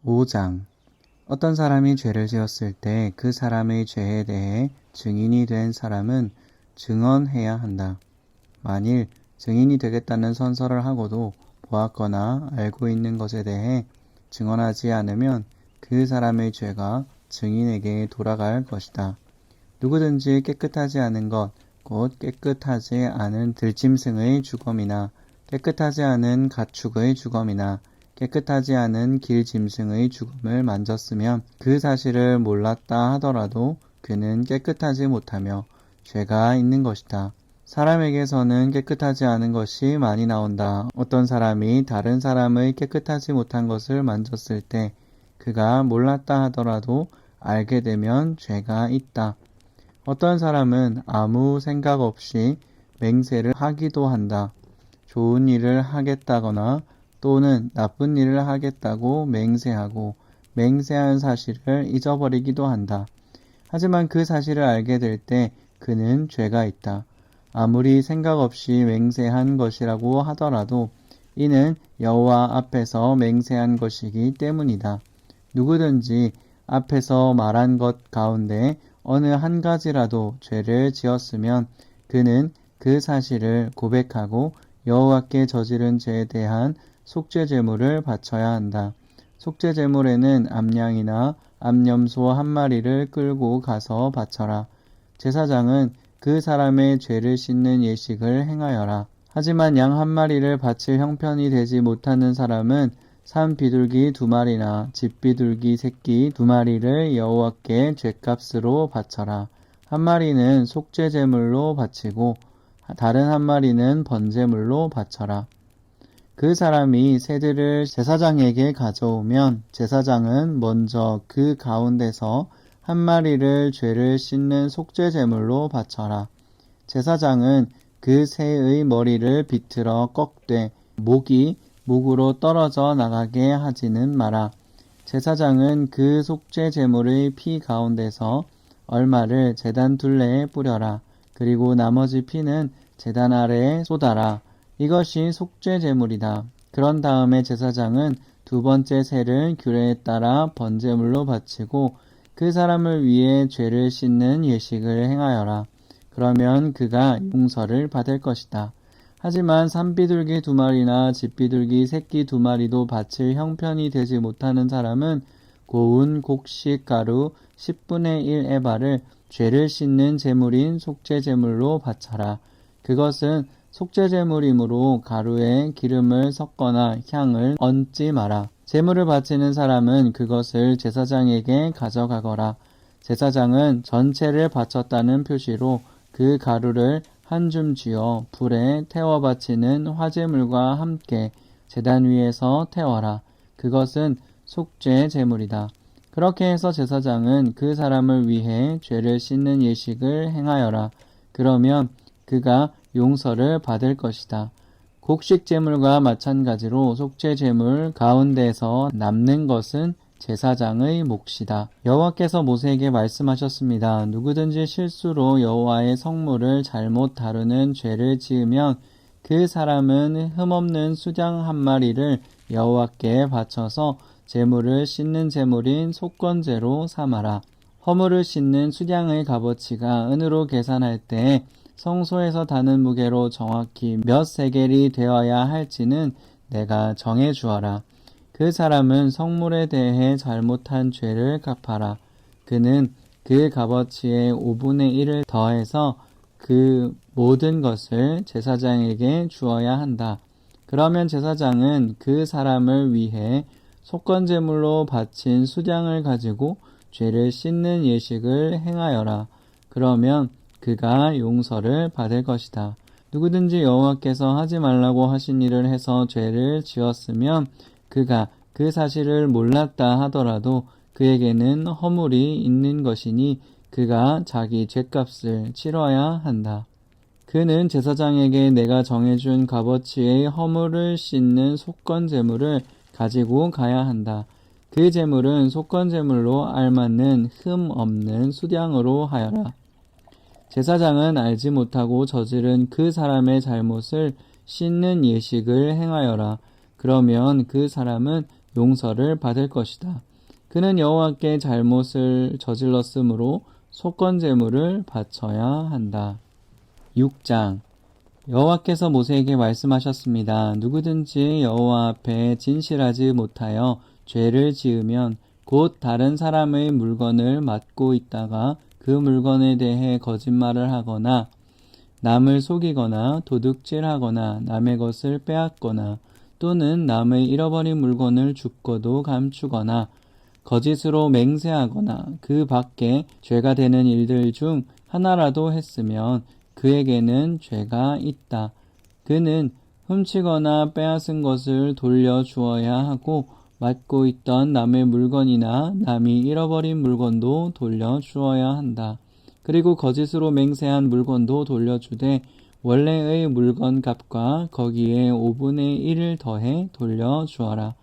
5장. 어떤 사람이 죄를 지었을 때 그 사람의 죄에 대해 증인이 된 사람은 증언해야 한다. 만일 증인이 되겠다는 선서를 하고도 보았거나 알고 있는 것에 대해 증언하지 않으면 그 사람의 죄가 증인에게 돌아갈 것이다. 누구든지 깨끗하지 않은 것, 곧 깨끗하지 않은 들짐승의 주검이나 깨끗하지 않은 가축의 주검이나 깨끗하지 않은 길짐승의 주검을 만졌으면 그 사실을 몰랐다 하더라도 그는 깨끗하지 못하며 죄가 있는 것이다. 사람에게서는 깨끗하지 않은 것이 많이 나온다. 어떤 사람이 다른 사람의 깨끗하지 못한 것을 만졌을 때 그가 몰랐다 하더라도 알게 되면 죄가 있다. 어떤 사람은 아무 생각 없이 맹세를 하기도 한다. 좋은 일을 하겠다거나 또는 나쁜 일을 하겠다고 맹세하고 맹세한 사실을 잊어버리기도 한다. 하지만 그 사실을 알게 될 때 그는 죄가 있다. 아무리 생각 없이 맹세한 것이라고 하더라도 이는 여호와 앞에서 맹세한 것이기 때문이다. 누구든지 앞에서 말한 것 가운데 어느 한 가지라도 죄를 지었으면 그는 그 사실을 고백하고 여호와께 저지른 죄에 대한 속죄 제물을 바쳐야 한다. 속죄 제물에는 암양이나 암염소 한 마리를 끌고 가서 바쳐라. 제사장은 그 사람의 죄를 씻는 예식을 행하여라. 하지만 양 한 마리를 바칠 형편이 되지 못하는 사람은 산 비둘기 2마리나 집 비둘기 새끼 2마리를 여호와께 죗값으로 바쳐라. 한 마리는 속죄 제물로 바치고 다른 한 마리는 번제물로 바쳐라. 그 사람이 새들을 제사장에게 가져오면 제사장은 먼저 그 가운데서 한 마리를 죄를 씻는 속죄 제물로 바쳐라. 제사장은 그 새의 머리를 비틀어 꺾되 목이 목으로 떨어져 나가게 하지는 마라. 제사장은 그 속죄 제물의 피 가운데서 얼마를 제단 둘레에 뿌려라. 그리고 나머지 피는 제단 아래에 쏟아라. 이것이 속죄 제물이다. 그런 다음에 제사장은 2번째 새를 규례에 따라 번제물로 바치고 그 사람을 위해 죄를 씻는 예식을 행하여라. 그러면 그가 용서를 받을 것이다. 하지만 산비둘기 2마리나 집비둘기 새끼 2마리도 바칠 형편이 되지 못하는 사람은 고운 곡식 가루 10분의 1 에바를 죄를 씻는 제물인 속죄 제물로 바쳐라. 그것은 속죄 제물이므로 가루에 기름을 섞거나 향을 얹지 마라. 제물을 바치는 사람은 그것을 제사장에게 가져가거라. 제사장은 전체를 바쳤다는 표시로 그 가루를 한 줌 쥐어 불에 태워 바치는 화제물과 함께 제단 위에서 태워라. 그것은 속죄 제물이다. 그렇게 해서 제사장은 그 사람을 위해 죄를 씻는 예식을 행하여라. 그러면 그가 용서를 받을 것이다. 곡식 제물과 마찬가지로 속죄 제물 가운데서 남는 것은 제사장의 몫이다. 여호와께서 모세에게 말씀하셨습니다. 누구든지 실수로 여호와의 성물을 잘못 다루는 죄를 지으면 그 사람은 흠없는 수장 한 마리를 여호와께 바쳐서 제물을 씻는 제물인 속건제로 삼아라. 허물을 씻는 수량의 값어치가 은으로 계산할 때 성소에서 다는 무게로 정확히 몇 세겔이 되어야 할지는 내가 정해 주어라. 그 사람은 성물에 대해 잘못한 죄를 갚아라. 그는 그 값어치의 5분의 1을 더해서 그 모든 것을 제사장에게 주어야 한다. 그러면 제사장은 그 사람을 위해 속건제물로 바친 수량을 가지고 죄를 씻는 예식을 행하여라. 그러면 그가 용서를 받을 것이다. 누구든지 여호와께서 하지 말라고 하신 일을 해서 죄를 지었으면 그가 그 사실을 몰랐다 하더라도 그에게는 허물이 있는 것이니 그가 자기 죗값을 치러야 한다. 그는 제사장에게 내가 정해준 값어치의 허물을 씻는 속건제물을 가지고 가야 한다. 그 제물은 속건제물로 알맞는 흠 없는 수량으로 하여라. 제사장은 알지 못하고 저지른 그 사람의 잘못을 씻는 예식을 행하여라. 그러면 그 사람은 용서를 받을 것이다. 그는 여호와께 잘못을 저질렀으므로 속건제물을 바쳐야 한다. 6장 여호와께서 모세에게 말씀하셨습니다. 누구든지 여호와 앞에 진실하지 못하여 죄를 지으면 곧 다른 사람의 물건을 맡고 있다가 그 물건에 대해 거짓말을 하거나 남을 속이거나 도둑질하거나 남의 것을 빼앗거나 또는 남의 잃어버린 물건을 죽고도 감추거나 거짓으로 맹세하거나 그 밖에 죄가 되는 일들 중 하나라도 했으면 그에게는 죄가 있다. 그는 훔치거나 빼앗은 것을 돌려주어야 하고 맡고 있던 남의 물건이나 남이 잃어버린 물건도 돌려주어야 한다. 그리고 거짓으로 맹세한 물건도 돌려주되 원래의 물건 값과 거기에 5분의 1을 더해 돌려주어라.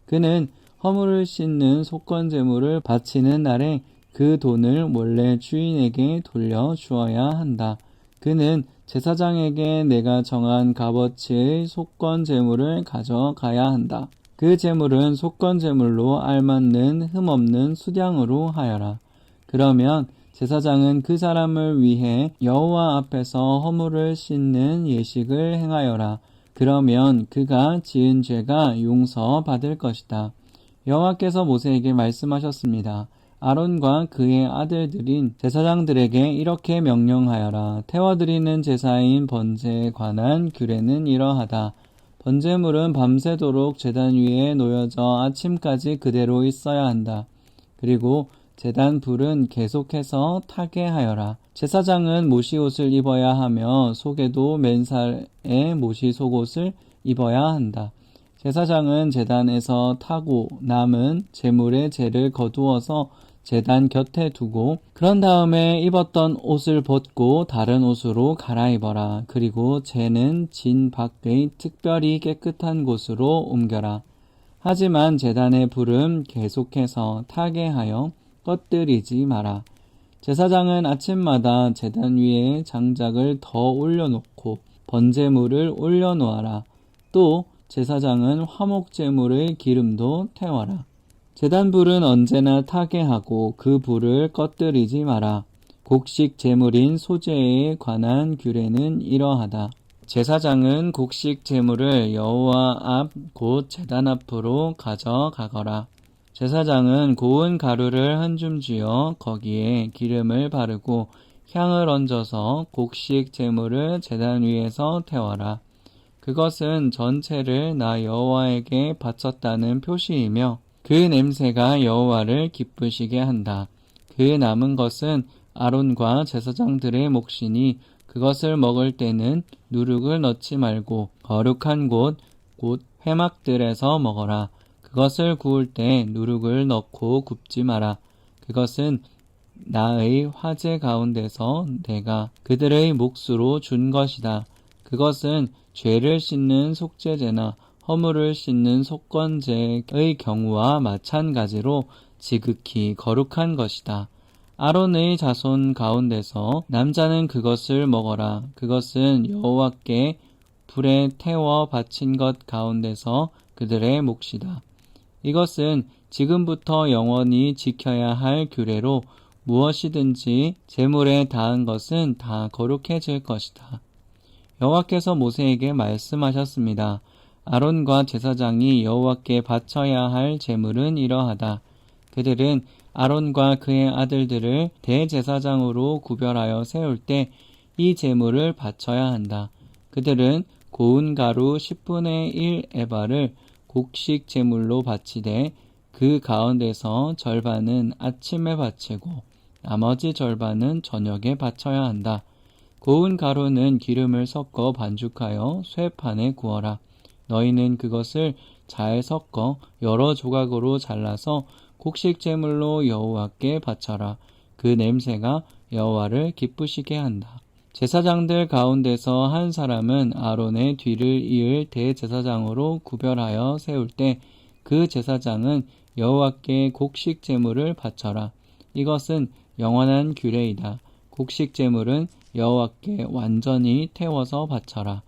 그는 허물을 씻는 속건제물을 바치는 날에 그 돈을 원래 주인에게 돌려주어야 한다. 그는 제사장에게 내가 정한 값어치의 속건제물을 가져가야 한다. 그 제물은 속건제물로 알맞는 흠없는 수량으로 하여라. 그러면 제사장은 그 사람을 위해 여호와 앞에서 허물을 씻는 예식을 행하여라. 그러면 그가 지은 죄가 용서받을 것이다. 여호와께서 모세에게 말씀하셨습니다. 아론과 그의 아들들인 제사장들에게 이렇게 명령하여라. 태워드리는 제사인 번제에 관한 규례는 이러하다. 번제물은 밤새도록 제단 위에 놓여져 아침까지 그대로 있어야 한다. 그리고 제단 불은 계속해서 타게 하여라. 제사장은 모시옷을 입어야 하며 속에도 맨살에 모시 속옷을 입어야 한다. 제사장은 제단에서 타고 남은 제물의 재를 거두어서 제단 곁에 두고 그런 다음에 입었던 옷을 벗고 다른 옷으로 갈아입어라. 그리고 재는 진 밖의 특별히 깨끗한 곳으로 옮겨라. 하지만 제단의 불은 계속해서 타게 하여 꺼뜨리지 마라. 제사장은 아침마다 제단 위에 장작을 더 올려놓고 번제물을 올려놓아라. 또 제사장은 화목제물의 기름도 태워라. 제단불은 언제나 타게 하고 그 불을 꺼뜨리지 마라. 곡식 제물인 소제에 관한 규례는 이러하다. 제사장은 곡식 제물을 여호와 앞 곧 제단 앞으로 가져가거라. 제사장은 고운 가루를 한 줌 쥐어 거기에 기름을 바르고 향을 얹어서 곡식 제물을 제단 위에서 태워라. 그것은 전체를 나 여호와에게 바쳤다는 표시이며 그 냄새가 여호와를 기쁘시게 한다. 그 남은 것은 아론과 제사장들의 몫이니 그것을 먹을 때는 누룩을 넣지 말고 거룩한 곳, 곧 회막들에서 먹어라. 그것을 구울 때 누룩을 넣고 굽지 마라. 그것은 나의 화제 가운데서 내가 그들의 몫으로 준 것이다. 그것은 죄를 씻는 속죄제나 허물을 씻는 속건제의 경우와 마찬가지로 지극히 거룩한 것이다. 아론의 자손 가운데서 남자는 그것을 먹어라. 그것은 여호와께 불에 태워 바친 것 가운데서 그들의 몫이다. 이것은 지금부터 영원히 지켜야 할 규례로 무엇이든지 제물에 닿은 것은 다 거룩해질 것이다. 여호와께서 모세에게 말씀하셨습니다. 아론과 제사장이 여호와께 바쳐야 할 제물은 이러하다. 그들은 아론과 그의 아들들을 대제사장으로 구별하여 세울 때 이 제물을 바쳐야 한다. 그들은 고운 가루 10분의 1 에바를 곡식 제물로 바치되 그 가운데서 절반은 아침에 바치고 나머지 절반은 저녁에 바쳐야 한다. 고운 가루는 기름을 섞어 반죽하여 쇠판에 구워라. 너희는 그것을 잘 섞어 여러 조각으로 잘라서 곡식 제물로 여호와께 바쳐라. 그 냄새가 여호와를 기쁘시게 한다. 제사장들 가운데서 한 사람은 아론의 뒤를 이을 대제사장으로 구별하여 세울 때 그 제사장은 여호와께 곡식 제물을 바쳐라. 이것은 영원한 규례이다. 곡식 제물은 여호와께 완전히 태워서 바쳐라.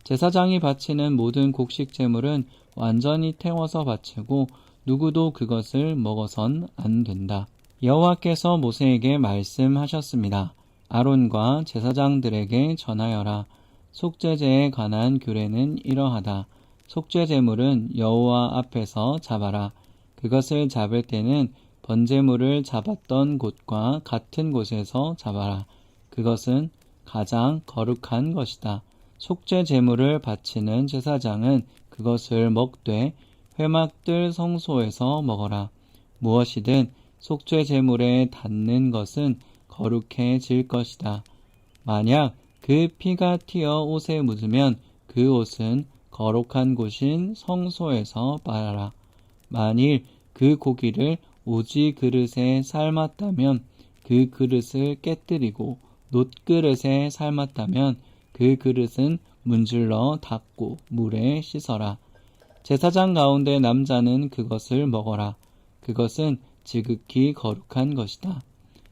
제사장이 바치는 모든 곡식 제물은 완전히 태워서 바치고 누구도 그것을 먹어선 안 된다. 여호와께서 모세에게 말씀하셨습니다. 아론과 제사장들에게 전하여라. 속죄제에 관한 규례는 이러하다. 속죄제물은 여호와 앞에서 잡아라. 그것을 잡을 때는 번제물을 잡았던 곳과 같은 곳에서 잡아라. 그것은 가장 거룩한 것이다. 속죄제물을 바치는 제사장은 그것을 먹되 회막들 성소에서 먹어라. 무엇이든 속죄제물에 닿는 것은 거룩해질 것이다. 만약 그 피가 튀어 옷에 묻으면 그 옷은 거룩한 곳인 성소에서 빨아라. 만일 그 고기를 오지 그릇에 삶았다면 그 그릇을 깨뜨리고 놋그릇에 삶았다면 그 그릇은 문질러 닦고 물에 씻어라. 제사장 가운데 남자는 그것을 먹어라. 그것은 지극히 거룩한 것이다.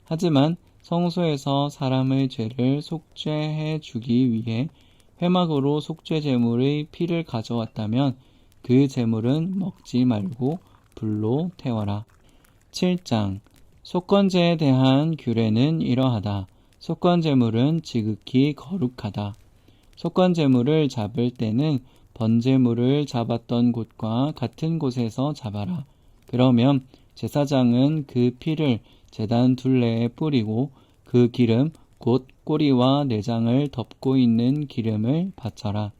하지만 성소에서 사람의 죄를 속죄해 주기 위해 회막으로 속죄제물의 피를 가져왔다면 그 제물은 먹지 말고 불로 태워라. 7장 속건제에 대한 규례는 이러하다. 속건제물은 지극히 거룩하다. 속건제물을 잡을 때는 번제물을 잡았던 곳과 같은 곳에서 잡아라. 그러면 제사장은 그 피를 제단 둘레에 뿌리고 그 기름 곧 꼬리와 내장을 덮고 있는 기름을 바쳐라.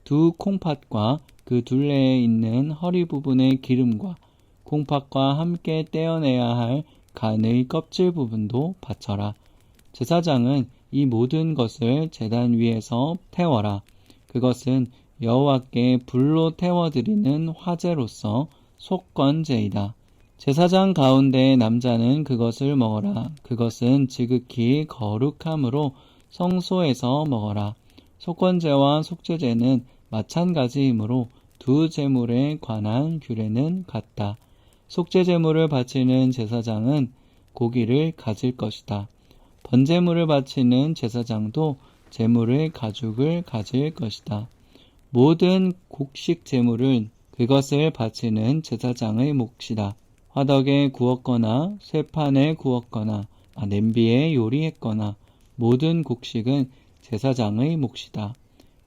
두 콩팥과 그 둘레에 있는 허리 부분의 기름과 콩팥과 함께 떼어내야 할 간의 껍질 부분도 바쳐라. 제사장은 이 모든 것을 제단 위에서 태워라. 그것은 여호와께 불로 태워드리는 화제로서 속건제이다. 제사장 가운데 남자는 그것을 먹어라. 그것은 지극히 거룩함으로 성소에서 먹어라. 속건제와 속죄제는 마찬가지이므로 두 제물에 관한 규례는 같다. 속죄제물을 바치는 제사장은 고기를 가질 것이다. 번제물을 바치는 제사장도 제물의 가죽을 가질 것이다. 모든 곡식 제물은 그것을 바치는 제사장의 몫이다. 화덕에 구웠거나 쇠판에 구웠거나 냄비에 요리했거나 모든 곡식은 제사장의 몫이다.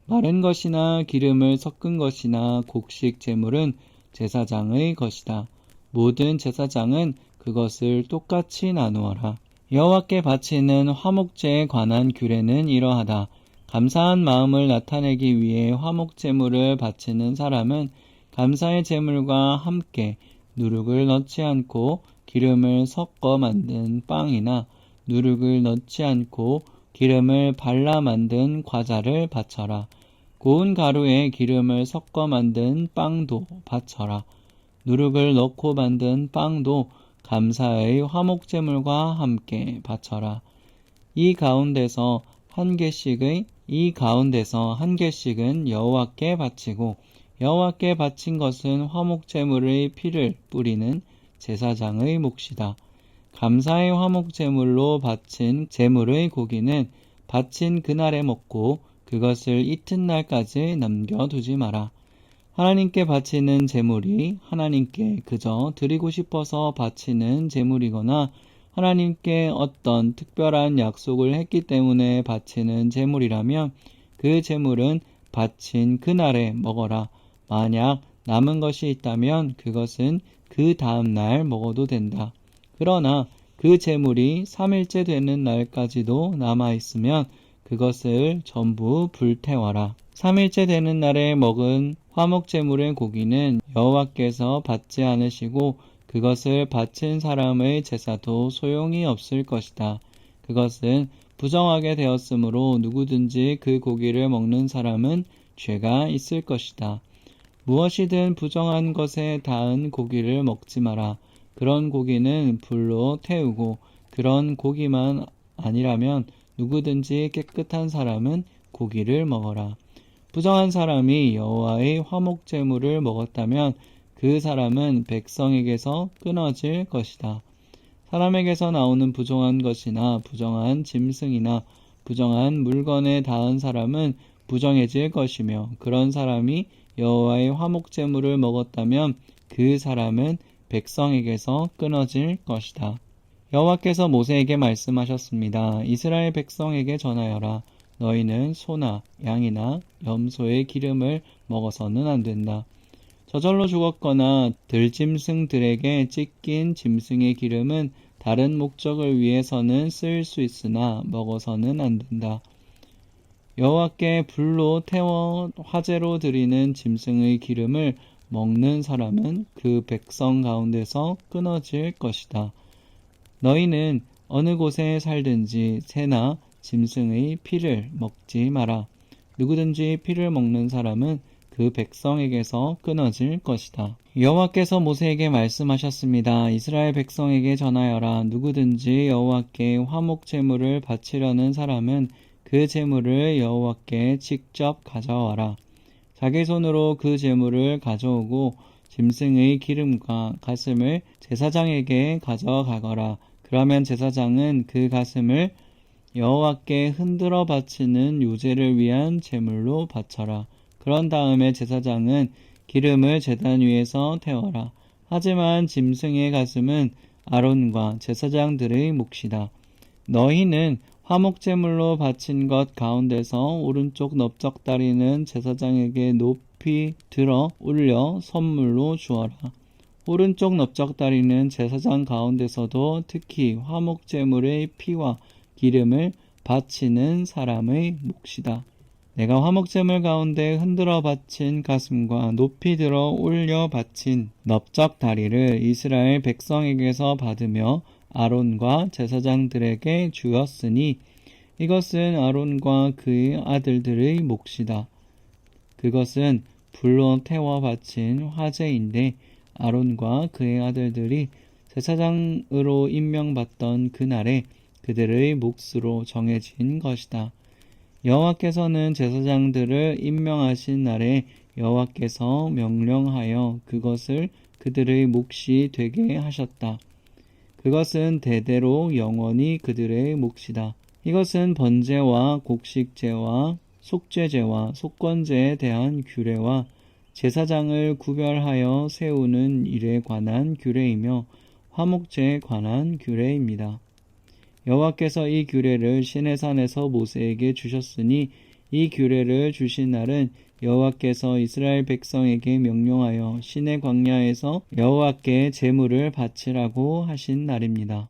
마른 것이나 기름을 섞은 것이나 곡식 제물은 제사장의 것이다. 모든 제사장은 그것을 똑같이 나누어라. 여호와께 바치는 화목제에 관한 규례는 이러하다. 감사한 마음을 나타내기 위해 화목제물을 바치는 사람은 감사의 제물과 함께 누룩을 넣지 않고 기름을 섞어 만든 빵이나 누룩을 넣지 않고 기름을 발라 만든 과자를 바쳐라. 고운 가루에 기름을 섞어 만든 빵도 바쳐라. 누룩을 넣고 만든 빵도 감사의 화목제물과 함께 바쳐라. 이 가운데서 한 개씩은 여호와께 바치고 여호와께 바친 것은 화목제물의 피를 뿌리는 제사장의 몫이다. 감사의 화목제물로 바친 제물의 고기는 바친 그날에 먹고 그것을 이튿날까지 남겨두지 마라. 하나님께 바치는 제물이 하나님께 그저 드리고 싶어서 바치는 제물이거나 하나님께 어떤 특별한 약속을 했기 때문에 바치는 제물이라면 그 제물은 바친 그날에 먹어라. 만약 남은 것이 있다면 그것은 그 다음 날 먹어도 된다. 그러나 그 제물이 3일째 되는 날까지도 남아있으면 그것을 전부 불태워라. 3일째 되는 날에 먹은 화목제물의 고기는 여호와께서 받지 않으시고 그것을 바친 사람의 제사도 소용이 없을 것이다. 그것은 부정하게 되었으므로 누구든지 그 고기를 먹는 사람은 죄가 있을 것이다. 무엇이든 부정한 것에 닿은 고기를 먹지 마라. 그런 고기는 불로 태우고 그런 고기만 아니라면 누구든지 깨끗한 사람은 고기를 먹어라. 부정한 사람이 여호와의 화목제물을 먹었다면 그 사람은 백성에게서 끊어질 것이다. 사람에게서 나오는 부정한 것이나 부정한 짐승이나 부정한 물건에 닿은 사람은 부정해질 것이며 그런 사람이 여호와의 화목제물을 먹었다면 그 사람은 백성에게서 끊어질 것이다. 여호와께서 모세에게 말씀하셨습니다. 이스라엘 백성에게 전하여라. 너희는 소나 양이나 염소의 기름을 먹어서는 안 된다. 저절로 죽었거나 들짐승들에게 찢긴 짐승의 기름은 다른 목적을 위해서는 쓸 수 있으나 먹어서는 안 된다. 여호와께 불로 태워 화제로 드리는 짐승의 기름을 먹는 사람은 그 백성 가운데서 끊어질 것이다. 너희는 어느 곳에 살든지 새나 짐승의 피를 먹지 마라. 누구든지 피를 먹는 사람은 그 백성에게서 끊어질 것이다. 여호와께서 모세에게 말씀하셨습니다. 이스라엘 백성에게 전하여라. 누구든지 여호와께 화목 제물을 바치려는 사람은 그 제물을 여호와께 직접 가져와라. 자기 손으로 그 제물을 가져오고 짐승의 기름과 가슴을 제사장에게 가져가거라. 그러면 제사장은 그 가슴을 여호와께 흔들어 바치는 요제를 위한 제물로 바쳐라. 그런 다음에 제사장은 기름을 제단 위에서 태워라. 하지만 짐승의 가슴은 아론과 제사장들의 몫이다. 너희는 화목제물로 바친 것 가운데서 오른쪽 넓적다리는 제사장에게 높이 들어 올려 선물로 주어라. 오른쪽 넓적다리는 제사장 가운데서도 특히 화목제물의 피와 기름을 바치는 사람의 몫이다. 내가 화목제물 가운데 흔들어 바친 가슴과 높이 들어 올려 바친 넓적다리를 이스라엘 백성에게서 받으며 아론과 제사장들에게 주었으니 이것은 아론과 그의 아들들의 몫이다. 그것은 불로 태워 바친 화제인데 아론과 그의 아들들이 제사장으로 임명받던 그날에 그들의 몫으로 정해진 것이다. 여호와께서는 제사장들을 임명하신 날에 여호와께서 명령하여 그것을 그들의 몫이 되게 하셨다. 그것은 대대로 영원히 그들의 몫이다. 이것은 번제와 곡식제와 속죄제와 속건제에 대한 규례와 제사장을 구별하여 세우는 일에 관한 규례이며 화목제에 관한 규례입니다. 여호와께서 이 규례를 시내산에서 모세에게 주셨으니 이 규례를 주신 날은 여호와께서 이스라엘 백성에게 명령하여 시내 광야에서 여호와께 제물을 바치라고 하신 날입니다.